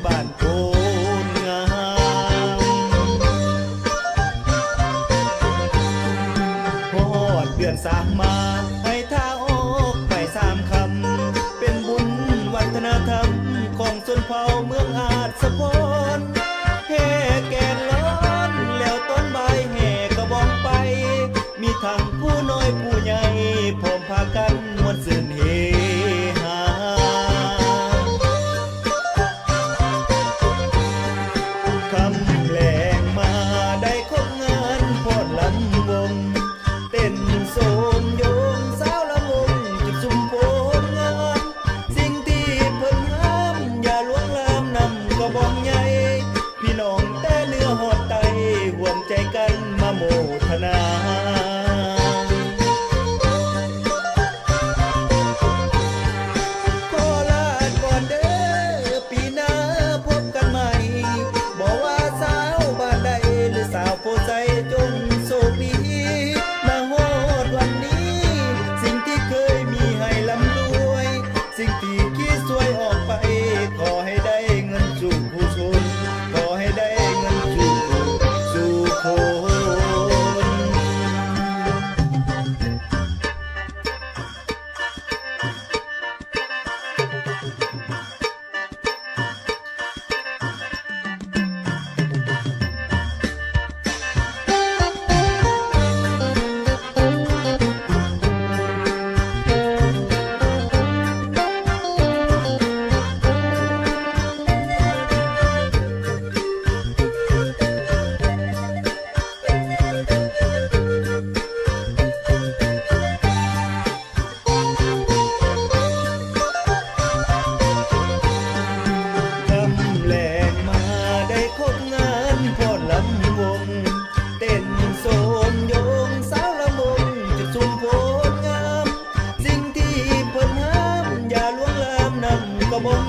บ้านโพนงามฮอดเดือนสามมาให้ท่าออกไปสามคำเป็นบุญวัฒนธรรมของชนเผ่าเมืองอาจสะพรแห่แกนล้อนแล้วต้นใบแห่กระบองไปมีทั้งผู้น้อยผู้ใหญ่พร้อมพากันมวนซื่นเฮฮาคำแหลงมาได้คบงานพอดลำวงเต้นโสมโยงสาวละวงจุดสุ่มโพงงามสิ่งที่เพิ่นห้ามอย่าลวงลามนำกระบองใหญ่พี่น้องแต่เนื้อหอดไตห่วมใจกันมาโมทนากระบอง